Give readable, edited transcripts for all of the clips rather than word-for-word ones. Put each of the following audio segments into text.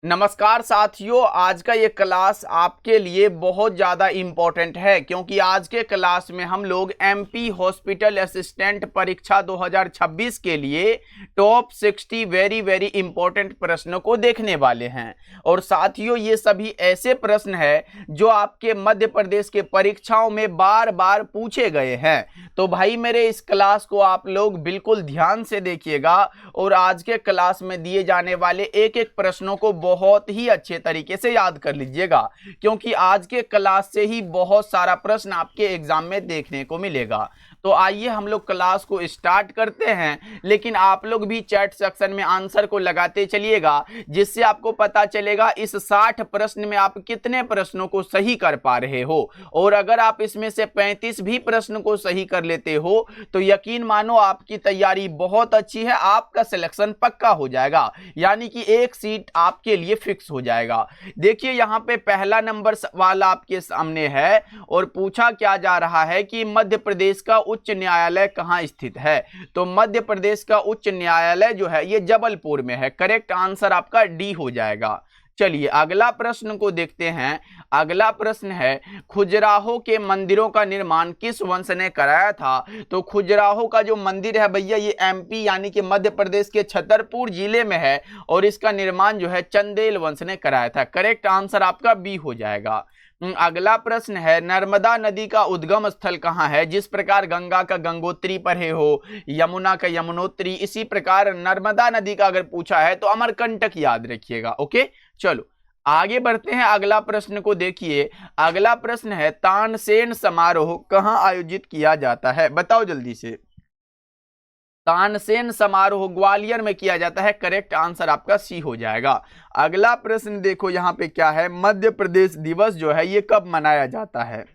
नमस्कार साथियों, आज का ये क्लास आपके लिए बहुत ज़्यादा इम्पोर्टेंट है क्योंकि आज के क्लास में हम लोग एमपी हॉस्पिटल असिस्टेंट परीक्षा 2026 के लिए टॉप 60 वेरी वेरी इंपॉर्टेंट प्रश्नों को देखने वाले हैं। और साथियों, ये सभी ऐसे प्रश्न हैं जो आपके मध्य प्रदेश के परीक्षाओं में बार बार पूछे गए हैं। तो भाई मेरे इस क्लास को आप लोग बिल्कुल ध्यान से देखिएगा और आज के क्लास में दिए जाने वाले एक एक प्रश्नों को बहुत ही अच्छे तरीके से याद कर लीजिएगा, क्योंकि आज के क्लास से ही बहुत सारा प्रश्न आपके एग्जाम में देखने को मिलेगा। तो आइए हम लोग क्लास को स्टार्ट करते हैं, लेकिन आप लोग भी चैट सेक्शन में आंसर को लगाते चलिएगा, जिससे आपको पता चलेगा इस 60 प्रश्न में आप कितने प्रश्नों को सही कर पा रहे हो। और अगर आप इसमें से 35 भी प्रश्न को सही कर लेते हो तो यकीन मानो आपकी तैयारी बहुत अच्छी है, आपका सिलेक्शन पक्का हो जाएगा, यानी कि एक सीट आपके लिए फिक्स हो जाएगा। देखिए यहाँ पे पहला नंबर सवाल आपके सामने है और पूछा क्या जा रहा है कि मध्य प्रदेश का उच्च न्यायालय कहां स्थित है। तो मध्य प्रदेश का उच्च न्यायालय जो है ये जबलपुर में है। करेक्ट आंसर आपका डी हो जाएगा। चलिए अगला प्रश्न को देखते हैं। अगला प्रश्न है, खजुराहो के मंदिरों का निर्माण किस वंश ने कराया था। तो खजुराहो का जो मंदिर है भैया ये एमपी यानी कि मध्य प्रदेश के छतरपुर जिले में है और इसका निर्माण जो है चंदेल वंश ने कराया था। करेक्ट आंसर आपका बी हो जाएगा। अगला प्रश्न है, नर्मदा नदी का उद्गम स्थल कहाँ है। जिस प्रकार गंगा का गंगोत्री पढ़े हो, यमुना का यमुनोत्री, इसी प्रकार नर्मदा नदी का अगर पूछा है तो अमरकंटक याद रखिएगा। ओके, चलो आगे बढ़ते हैं। अगला प्रश्न को देखिए। अगला प्रश्न है, तानसेन समारोह कहाँ आयोजित किया जाता है। बताओ जल्दी से। तानसेन समारोह ग्वालियर में किया जाता है। करेक्ट आंसर आपका सी हो जाएगा। अगला प्रश्न देखो यहाँ पे क्या है, मध्य प्रदेश दिवस जो है ये कब मनाया जाता है।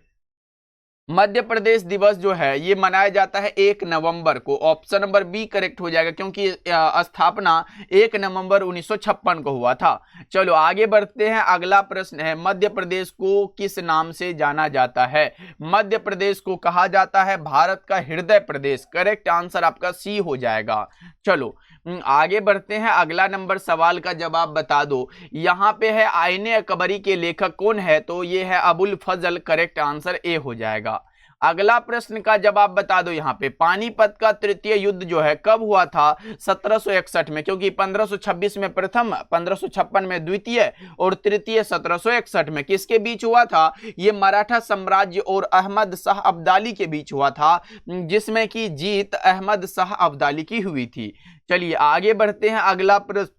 मध्य प्रदेश दिवस जो है ये मनाया जाता है 1 नवंबर को। ऑप्शन नंबर बी करेक्ट हो जाएगा, क्योंकि स्थापना 1 नवंबर 1956 को हुआ था। चलो आगे बढ़ते हैं। अगला प्रश्न है, मध्य प्रदेश को किस नाम से जाना जाता है। मध्य प्रदेश को कहा जाता है भारत का हृदय प्रदेश। करेक्ट आंसर आपका सी हो जाएगा। चलो आगे बढ़ते हैं। अगला नंबर सवाल का जवाब बता दो। यहाँ पे है आईने अकबरी के लेखक कौन है। तो ये है अबुल फजल। करेक्ट आंसर ए हो जाएगा। अगला प्रश्न का जवाब बता दो। यहाँ पे पानीपत का तृतीय युद्ध जो है कब हुआ था। 1761 में, क्योंकि 1526 में प्रथम, 1556 में द्वितीय और तृतीय 1761 में। किसके बीच हुआ था। ये मराठा साम्राज्य और अहमद शाह अब्दाली के बीच हुआ था, जिसमें कि जीत अहमद शाह अब्दाली की हुई थी। चलिए आगे बढ़ते हैं। अगला प्रश्न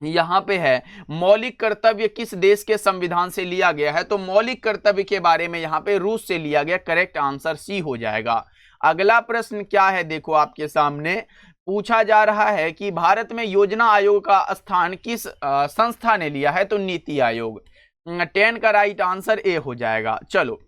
यहाँ पे है, मौलिक कर्तव्य किस देश के संविधान से लिया गया है। तो मौलिक कर्तव्य के बारे में यहाँ पे रूस से लिया गया। करेक्ट आंसर सी हो जाएगा। अगला प्रश्न क्या है, देखो आपके सामने पूछा जा रहा है कि भारत में योजना आयोग का स्थान किस संस्था ने लिया है। तो नीति आयोग। 10 का राइट आंसर ए हो जाएगा। चलो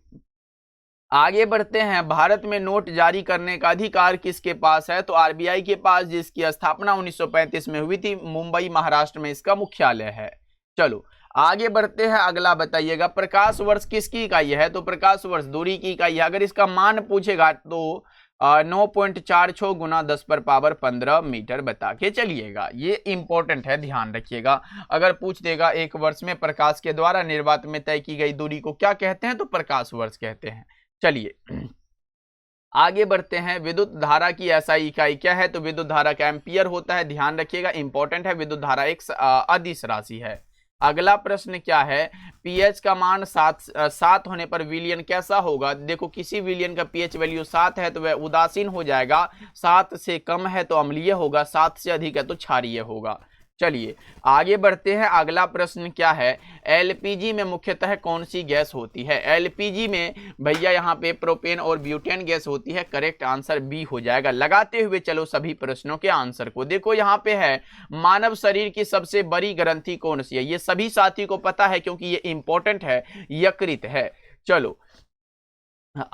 आगे बढ़ते हैं। भारत में नोट जारी करने का अधिकार किसके पास है। तो आरबीआई के पास, जिसकी स्थापना 1935 में हुई थी। मुंबई महाराष्ट्र में इसका मुख्यालय है। चलो आगे बढ़ते हैं। अगला बताइएगा, प्रकाश वर्ष किसकी इकाई है। तो प्रकाश वर्ष दूरी की इकाई है। अगर इसका मान पूछेगा तो 9.46 गुना 10⁻15 मीटर बता के चलिएगा। ये इंपॉर्टेंट है, ध्यान रखिएगा। अगर पूछ देगा एक वर्ष में प्रकाश के द्वारा निर्वात में तय की गई दूरी को क्या कहते हैं। तो प्रकाश वर्ष कहते हैं। चलिए आगे बढ़ते हैं। विद्युत धारा की एसआई इकाई क्या है। तो विद्युत धारा का एम्पियर होता है, ध्यान रखिएगा, इंपॉर्टेंट है। विद्युत धारा एक अदिश राशि है। अगला प्रश्न क्या है, पीएच का मान 7 होने पर विलियन कैसा होगा। देखो किसी विलियन का पीएच वैल्यू 7 है तो वह उदासीन हो जाएगा, 7 से कम है तो अम्लीय होगा, 7 से अधिक है तो क्षारीय होगा। चलिए आगे बढ़ते हैं। अगला प्रश्न क्या है, एलपीजी में मुख्यतः कौन सी गैस होती है। एलपीजी में भैया यहाँ पे प्रोपेन और ब्यूटेन गैस होती है। करेक्ट आंसर बी हो जाएगा। लगाते हुए चलो सभी प्रश्नों के आंसर को। देखो यहाँ पे है, मानव शरीर की सबसे बड़ी ग्रंथि कौन सी है। ये सभी साथी को पता है क्योंकि ये इंपॉर्टेंट है, यकृत है। चलो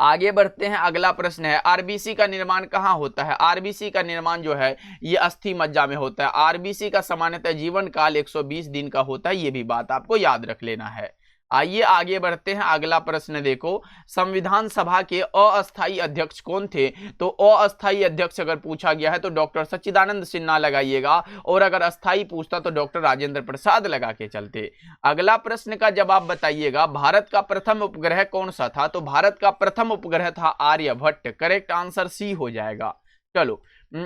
आगे बढ़ते हैं। अगला प्रश्न है, आरबीसी का निर्माण कहाँ होता है। आरबीसी का निर्माण जो है ये अस्थि मज्जा में होता है। आरबीसी का सामान्यतः जीवन काल 120 दिन का होता है। ये भी बात आपको याद रख लेना है। आइए आगे बढ़ते हैं, अगला प्रश्न देखो, संविधान सभा के अस्थायी अध्यक्ष कौन थे? तो अस्थायी अध्यक्ष अगर पूछा गया है तो डॉक्टर सच्चिदानंद सिन्हा लगाइएगा, और अगर अस्थायी पूछता तो डॉक्टर राजेंद्र प्रसाद लगा के चलते। अगला प्रश्न का जवाब बताइएगा, भारत का प्रथम उपग्रह कौन सा था? तो भारत का प्रथम उपग्रह था आर्यभट्ट। करेक्ट आंसर सी हो जाएगा। चलो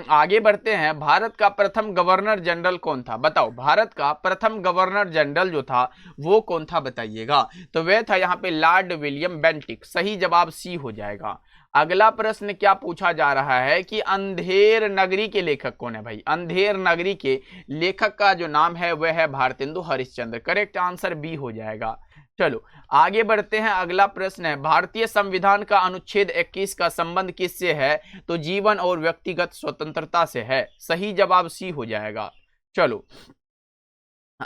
आगे बढ़ते हैं, भारत का प्रथम गवर्नर जनरल कौन था? बताओ, भारत का प्रथम गवर्नर जनरल जो था वो कौन था बताइएगा? तो वह था यहाँ पे लॉर्ड विलियम बेंटिक। सही जवाब सी हो जाएगा। अगला प्रश्न क्या पूछा जा रहा है कि अंधेर नगरी के लेखक कौन है? भाई अंधेर नगरी के लेखक का जो नाम है वह है Bharatendu Harishchandra. Correct answer B हो जाएगा। चलो आगे बढ़ते हैं, अगला प्रश्न है, भारतीय संविधान का अनुच्छेद 21 का संबंध किससे है? तो जीवन और व्यक्तिगत स्वतंत्रता से है। सही जवाब सी हो जाएगा। चलो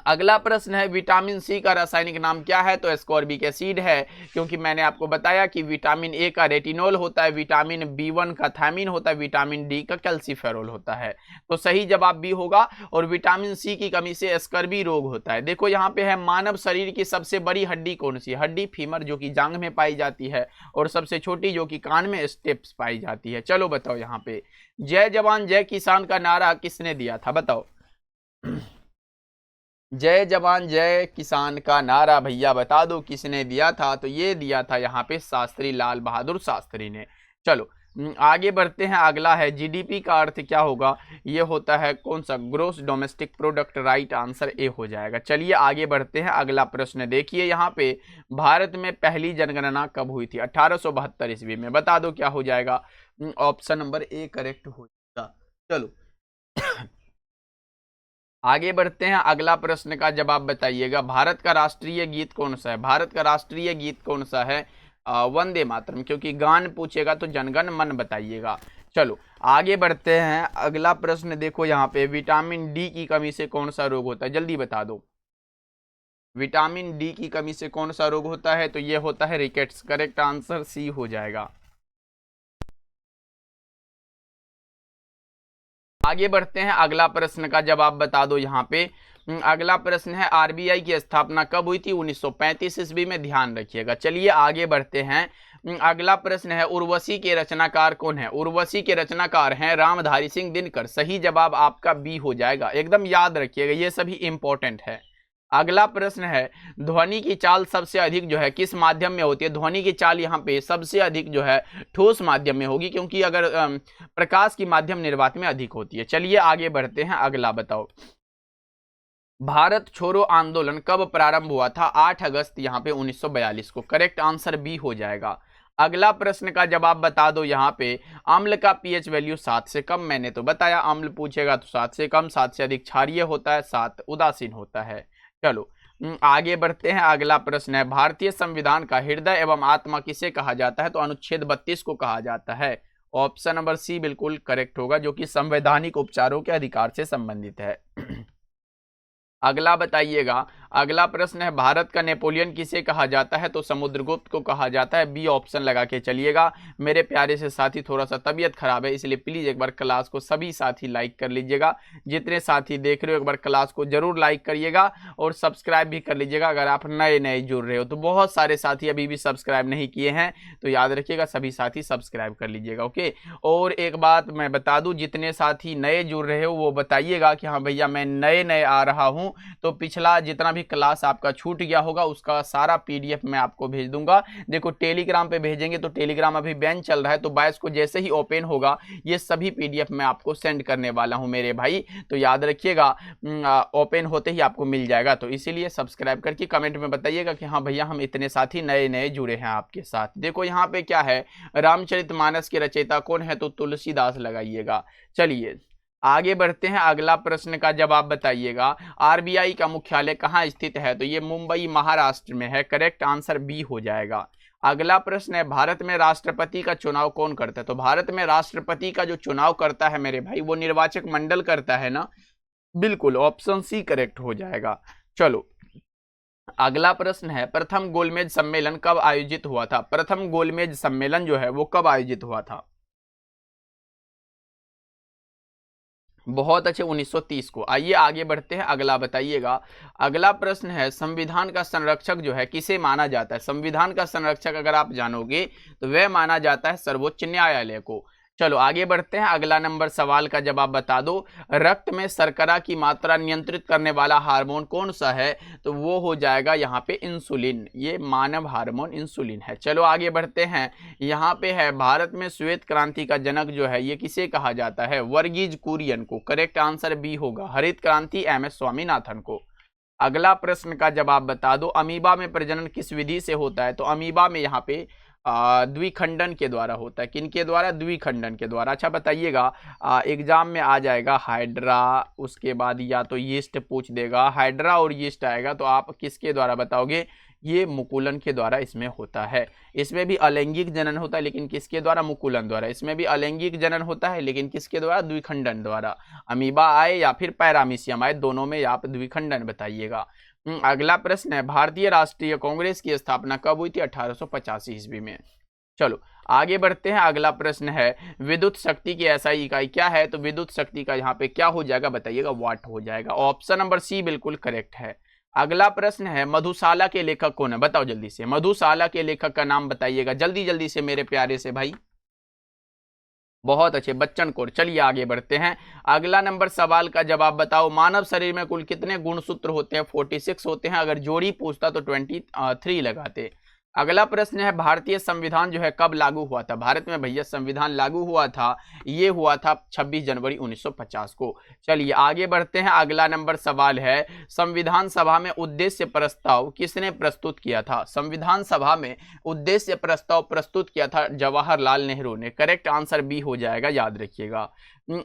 अगला प्रश्न है, विटामिन सी का रासायनिक नाम क्या है? तो एस्कॉर्बिक एसिड है, क्योंकि मैंने आपको बताया कि विटामिन ए का रेटिनॉल होता है, विटामिन B1 का थायमिन होता है, विटामिन डी का कैल्सीफेरॉल होता है। तो सही जवाब बी होगा। और विटामिन सी की कमी से स्कर्वी रोग होता है। देखो यहाँ पे है, मानव शरीर की सबसे बड़ी हड्डी कौन सी? हड्डी फीमर, जो कि जांघ में पाई जाती है, और सबसे छोटी जो कि कान में स्टेप्स पाई जाती है। चलो बताओ, यहाँ पे जय जवान जय किसान का नारा किसने दिया था? बताओ, जय जवान जय किसान का नारा भैया बता दो किसने दिया था? तो ये दिया था यहाँ पे शास्त्री लाल बहादुर शास्त्री ने। चलो आगे बढ़ते हैं, अगला है, जीडीपी का अर्थ क्या होगा? ये होता है कौन सा? Gross domestic product. Right answer A हो जाएगा। चलिए आगे बढ़ते हैं, अगला प्रश्न देखिए, यहाँ पे भारत में पहली जनगणना कब हुई थी? 1872 ईस्वी में। बता दो क्या हो जाएगा? ऑप्शन नंबर ए करेक्ट हो जाएगा। चलो आगे बढ़ते हैं, अगला प्रश्न का जवाब बताइएगा, भारत का राष्ट्रीय गीत कौन सा है? भारत का राष्ट्रीय गीत कौन सा है? वंदे मातरम, क्योंकि गान पूछेगा तो जनगण मन बताइएगा। चलो आगे बढ़ते हैं, अगला प्रश्न देखो, यहाँ पे विटामिन डी की कमी से कौन सा रोग होता है? जल्दी बता दो, विटामिन डी की कमी से कौन सा रोग होता है? तो ये होता है रिकेट्स। करेक्ट आंसर सी हो जाएगा। आगे बढ़ते हैं, अगला प्रश्न का जवाब बता दो यहाँ पे। अगला प्रश्न है, आरबीआई की स्थापना कब हुई थी? 1935 ईस्वी में। ध्यान रखिएगा। चलिए आगे बढ़ते हैं, अगला प्रश्न है, उर्वशी के रचनाकार कौन है? उर्वशी के रचनाकार हैं रामधारी सिंह दिनकर। सही जवाब आपका बी हो जाएगा। एकदम याद रखिएगा, ये सभी इंपॉर्टेंट है। अगला प्रश्न है, ध्वनि की चाल सबसे अधिक जो है किस माध्यम में होती है? ध्वनि की चाल यहाँ पे सबसे अधिक जो है ठोस माध्यम में होगी, क्योंकि अगर प्रकाश की माध्यम निर्वात में अधिक होती है। चलिए आगे बढ़ते हैं, अगला बताओ, भारत छोड़ो आंदोलन कब प्रारंभ हुआ था? 8 अगस्त यहाँ पे 1942 को। करेक्ट आंसर बी हो जाएगा। अगला प्रश्न का जवाब बता दो, यहाँ पे अम्ल का पीएच वैल्यू 7 से कम। मैंने तो बताया, अम्ल पूछेगा तो 7 से कम, 7 से अधिक क्षारीय होता है, 7 उदासीन होता है। चलो आगे बढ़ते हैं, अगला प्रश्न है, भारतीय संविधान का हृदय एवं आत्मा किसे कहा जाता है? तो अनुच्छेद 32 को कहा जाता है। ऑप्शन नंबर सी बिल्कुल करेक्ट होगा, जो कि संवैधानिक उपचारों के अधिकार से संबंधित है। अगला बताइएगा, अगला प्रश्न है, भारत का नेपोलियन किसे कहा जाता है? तो समुद्रगुप्त को कहा जाता है। बी ऑप्शन लगा के चलिएगा। मेरे प्यारे से साथी, थोड़ा सा तबीयत खराब है, इसलिए प्लीज एक बार क्लास को सभी साथी लाइक कर लीजिएगा। जितने साथी देख रहे हो एक बार क्लास को जरूर लाइक करिएगा और सब्सक्राइब भी कर लीजिएगा अगर आप नए नए जुड़ रहे हो। तो बहुत सारे साथी अभी भी सब्सक्राइब नहीं किए हैं, तो याद रखिएगा सभी साथी सब्सक्राइब कर लीजिएगा। ओके, और एक बात मैं बता दूं, जितने साथी नए जुड़ रहे हो वो बताइएगा कि हाँ भैया मैं नए नए आ रहा हूं, तो पिछला जितना भी क्लास आपका छूट गया होगा उसका सारा पीडीएफ मैं आपको भेज दूंगा। देखो टेलीग्राम पे भेजेंगे तो टेलीग्राम अभी बैन चल रहा है, तो 22 को जैसे ही ओपन होगा ये सभी पीडीएफ मैं आपको सेंड करने वाला हूं मेरे भाई। तो याद रखिएगा ओपन होते ही आपको मिल जाएगा। तो इसीलिए सब्सक्राइब करके कमेंट में बताइएगा कि हाँ भैया हम इतने साथी नए नए जुड़े हैं आपके साथ। देखो यहाँ पे क्या है, रामचरितमानस के रचयिता कौन है? तो तुलसीदास लगाइएगा। चलिए आगे बढ़ते हैं, अगला प्रश्न का जवाब बताइएगा, आरबीआई का मुख्यालय कहाँ स्थित है? तो ये मुंबई महाराष्ट्र में है। करेक्ट आंसर बी हो जाएगा। अगला प्रश्न है, भारत में राष्ट्रपति का चुनाव कौन करता है? तो भारत में राष्ट्रपति का जो चुनाव करता है मेरे भाई वो निर्वाचक मंडल करता है ना। बिल्कुल, ऑप्शन सी करेक्ट हो जाएगा। चलो अगला प्रश्न है, प्रथम गोलमेज सम्मेलन कब आयोजित हुआ था? प्रथम गोलमेज सम्मेलन जो है वो कब आयोजित हुआ था? बहुत अच्छे, 1930 को। आइए आगे बढ़ते हैं, अगला बताइएगा। अगला प्रश्न है, संविधान का संरक्षक जो है किसे माना जाता है? संविधान का संरक्षक अगर आप जानोगे तो वह माना जाता है सर्वोच्च न्यायालय को। चलो आगे बढ़ते हैं, अगला नंबर सवाल का जवाब बता दो। रक्त में शर्करा की मात्रा नियंत्रित करने वाला हार्मोन कौन सा है? तो वो हो जाएगा यहाँ पे इंसुलिन। ये मानव हार्मोन इंसुलिन है। चलो आगे बढ़ते हैं, यहाँ पे है भारत में श्वेत क्रांति का जनक जो है ये किसे कहा जाता है? वर्गीज कुरियन को। करेक्ट आंसर बी होगा। हरित क्रांति MS स्वामीनाथन को। अगला प्रश्न का जवाब बता दो, अमीबा में प्रजनन किस विधि से होता है? तो अमीबा में यहाँ पे द्विखंडन के द्वारा होता है। किनके द्वारा? द्विखंडन के द्वारा। अच्छा बताइएगा, एग्जाम में आ जाएगा हाइड्रा, उसके बाद या तो यीस्ट पूछ देगा, हाइड्रा और यीस्ट आएगा तो आप किसके द्वारा बताओगे? ये मुकुलन के द्वारा इसमें होता है। इसमें भी अलैंगिक जनन होता है लेकिन किसके द्वारा? मुकुलन द्वारा। इसमें भी अलैंगिक जनन होता है लेकिन किसके द्वारा? द्विखंडन द्वारा। अमीबा आए या फिर पैरामीशियम आए, दोनों में आप द्विखंडन बताइएगा। अगला प्रश्न है, भारतीय राष्ट्रीय कांग्रेस की स्थापना कब हुई थी? 1885 ईस्वी में। चलो आगे बढ़ते हैं, अगला प्रश्न है, विद्युत शक्ति की SI इकाई क्या है? तो विद्युत शक्ति का यहाँ पे क्या हो जाएगा बताइएगा? वाट हो जाएगा। ऑप्शन नंबर सी बिल्कुल करेक्ट है। अगला प्रश्न है, मधुशाला के लेखक कौन है? बताओ जल्दी से, मधुशाला के लेखक का नाम बताइएगा जल्दी जल्दी से मेरे प्यारे से भाई। बहुत अच्छे, बच्चन कौर। चलिए आगे बढ़ते हैं, अगला नंबर सवाल का जवाब बताओ। मानव शरीर में कुल कितने गुणसूत्र होते हैं? 46 होते हैं। अगर जोड़ी पूछता तो 23 लगाते। अगला प्रश्न है, भारतीय संविधान जो है कब लागू हुआ था? भारत में भैया संविधान लागू हुआ था, ये हुआ था 26 जनवरी 1950 को। चलिए आगे बढ़ते हैं, अगला नंबर सवाल है, संविधान सभा में उद्देश्य प्रस्ताव किसने प्रस्तुत किया था? संविधान सभा में उद्देश्य प्रस्ताव प्रस्तुत किया था जवाहरलाल नेहरू ने। करेक्ट आंसर बी हो जाएगा, याद रखिएगा।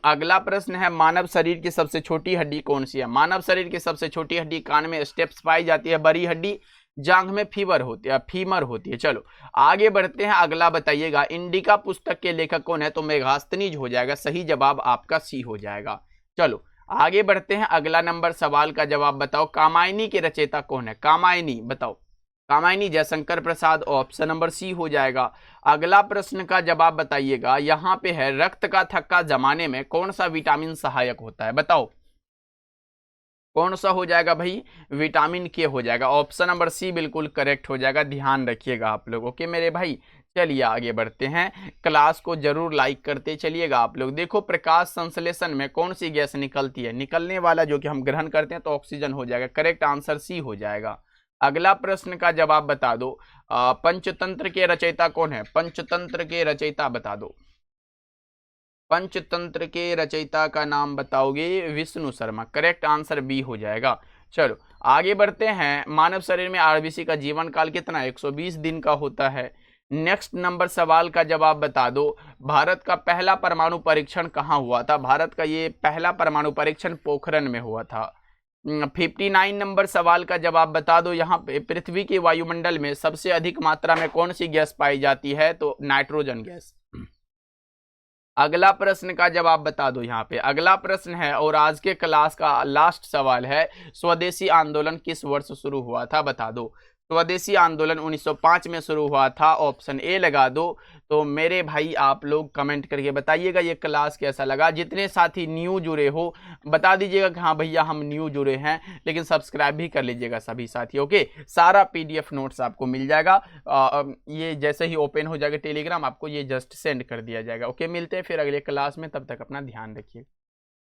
अगला प्रश्न है, मानव शरीर की सबसे छोटी हड्डी कौन सी है? मानव शरीर की सबसे छोटी हड्डी कान में स्टेप्स पाई जाती है, बड़ी हड्डी जांघ में फीमर होती है। चलो आगे बढ़ते हैं, अगला बताइएगा, इंडिका पुस्तक के लेखक कौन है? तो मेगास्थनीज हो जाएगा। सही जवाब आपका सी हो जाएगा। चलो आगे बढ़ते हैं, अगला नंबर सवाल का जवाब बताओ, कामायनी के रचयिता कौन है? कामायनी बताओ। Kamayani Jaishankar Prasad. Option number C हो जाएगा। अगला प्रश्न का जवाब बताइएगा, यहाँ पे है, रक्त का थक्का जमाने में कौन सा विटामिन सहायक होता है? बताओ कौन सा हो जाएगा भाई? विटामिन के हो जाएगा। ऑप्शन नंबर सी बिल्कुल करेक्ट हो जाएगा, ध्यान रखिएगा आप लोग। ओके मेरे भाई, चलिए आगे बढ़ते हैं, क्लास को जरूर लाइक करते चलिएगा आप लोग। देखो, प्रकाश संश्लेषण में कौन सी गैस निकलती है? निकलने वाला जो कि हम ग्रहण करते हैं तो ऑक्सीजन हो जाएगा। करेक्ट आंसर सी हो जाएगा। अगला प्रश्न का जवाब बता दो, पंचतंत्र के रचयिता कौन है? पंचतंत्र के रचयिता बता दो। पंचतंत्र के रचयिता का नाम बताओगे? Vishnu Sharma. Correct answer B हो जाएगा। चलो आगे बढ़ते हैं, मानव शरीर में RBC का जीवन काल कितना? 120 दिन का होता है। नेक्स्ट नंबर सवाल का जवाब बता दो, भारत का पहला परमाणु परीक्षण कहाँ हुआ था? भारत का ये पहला परमाणु परीक्षण पोखरण में हुआ था। 59 नंबर सवाल का जवाब बता दो, यहाँ पे पृथ्वी के वायुमंडल में सबसे अधिक मात्रा में कौन सी गैस पाई जाती है? तो नाइट्रोजन गैस। अगला प्रश्न का जवाब बता दो। यहाँ पे अगला प्रश्न है और आज के क्लास का लास्ट सवाल है, स्वदेशी आंदोलन किस वर्ष शुरू हुआ था? बता दो। स्वदेशी आंदोलन 1905 में शुरू हुआ था। ऑप्शन ए लगा दो। तो मेरे भाई आप लोग कमेंट करके बताइएगा ये क्लास कैसा लगा। जितने साथी न्यू जुड़े हो बता दीजिएगा कि हाँ भैया हम न्यू जुड़े हैं, लेकिन सब्सक्राइब भी कर लीजिएगा सभी साथी। ओके, सारा PDF नोट्स आपको मिल जाएगा। ये जैसे ही ओपन हो जाएगा टेलीग्राम, आपको ये जस्ट सेंड कर दिया जाएगा। ओके, मिलते हैं फिर अगले क्लास में, तब तक अपना ध्यान रखिए।